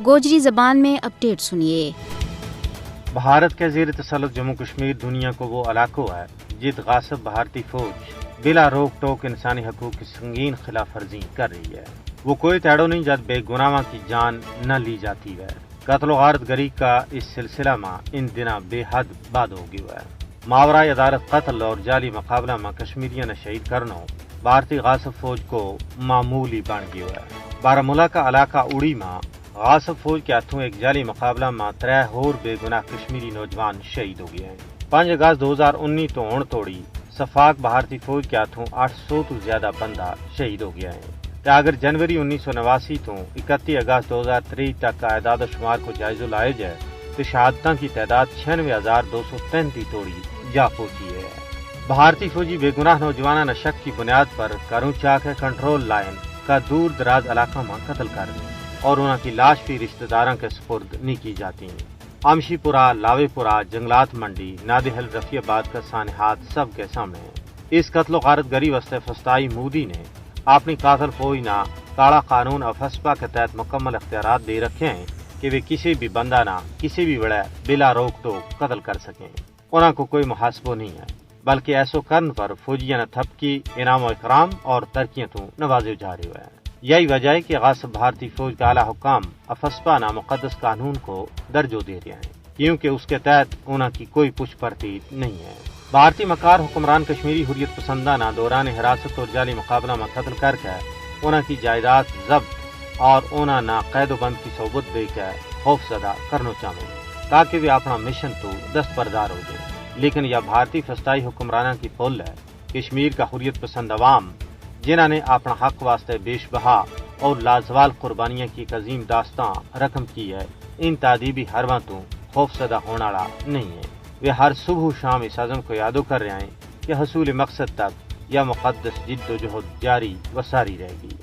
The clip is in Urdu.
گوجری زبان میں اپڈیٹ سنیے۔ بھارت کے زیر تسلط جموں کشمیر دنیا کو وہ علاقہ ہے جت غاصب بھارتی فوج بلا روک ٹوک انسانی حقوق کی سنگین خلاف ورزی کر رہی ہے۔ وہ کوئی تیڑو نہیں جب بے گناہوں کی جان نہ لی جاتی ہے۔ قتل و غارت گری کا اس سلسلہ میں ان دنوں بے حد باد ہو گیا ہے۔ ماورائے عدالت قتل اور جعلی مقابلہ میں کشمیریوں نے شہید کرنا بھارتی غاصب فوج کو معمولی بن گیا ہے۔ بارہمولہ کا علاقہ اڑی میں غاصب فوج کے ہاتھوں ایک جعلی مقابلہ میں 3 اور بے گناہ کشمیری نوجوان شہید ہو گئے ہیں۔ 5 اگست 2019 تو ہون توڑی صفاق بھارتی فوج کے ہاتھوں 800 تو زیادہ بندہ شہید ہو گیا ہے۔ کہ اگر جنوری 1989 تو 31 اگست 2023 تک کا اعداد و شمار کو جائزہ لائے جائے تو شہادتوں کی تعداد 96,233 توڑی جا پہنچی ہے۔ بھارتی فوجی بے گناہ نوجوانوں شک کی بنیاد پر کروں چاک کنٹرول لائن کا دور دراز علاقوں میں قتل کر دیں اور انہوں کی لاش بھی رشتہ داروں کے سپرد نہیں کی جاتی ہیں۔ امشی پورہ، لاوے پورہ، جنگلات منڈی، نادحل، رفیع آباد کا سانحات سب کے سامنے ہے۔ اس قتل و غارت گری واسطے فسطائی مودی نے اپنی قاتل فوج نہ کالا قانون اور فسپا کے تحت مکمل اختیارات دے رکھے ہیں کہ وہ کسی بھی بندہ نہ کسی بھی وڑے بلا روک ٹوک قتل کر سکیں۔ انہوں کو کوئی محاسبہ نہیں ہے بلکہ ایسو کرن پر فوجیاں نے تھپکی انعام و اکرام اور ترقیاں تو نوازے جا رہے ہوئے ہیں۔ یہی وجہ ہے کہ غاصب بھارتی فوج کا اعلیٰ حکام افسپا نام مقدس قانون کو درجہ دے رہے ہیں کیونکہ اس کے تحت انہوں کی کوئی پوچھ پرتیت نہیں ہے۔ بھارتی مکار حکمران کشمیری حریت پسندانہ دوران حراست اور جعلی مقابلہ میں قتل کر کے انہوں کی جائیداد ضبط اور انہوں نے قید و بند کی صحبت دے کے خوف زدہ کرنا چاہتے ہیں تاکہ وہ اپنا مشن تو دستبردار ہو جائے۔ لیکن یہ بھارتی فسطائی حکمرانوں کی پل ہے۔ کشمیر کا حریت پسند عوام جنہوں نے اپنا حق واسطے بیش بہا اور لازوال قربانیاں کی ایک عظیم داستان رقم کی ہے، ان تعدیبی حربوں تو خوف زدہ ہونے والا نہیں ہے۔ وہ ہر صبح و شام اس عزم کو یادو کر رہے ہیں کہ حصول مقصد تک یہ مقدس جد و جہد جاری و ساری رہے گی۔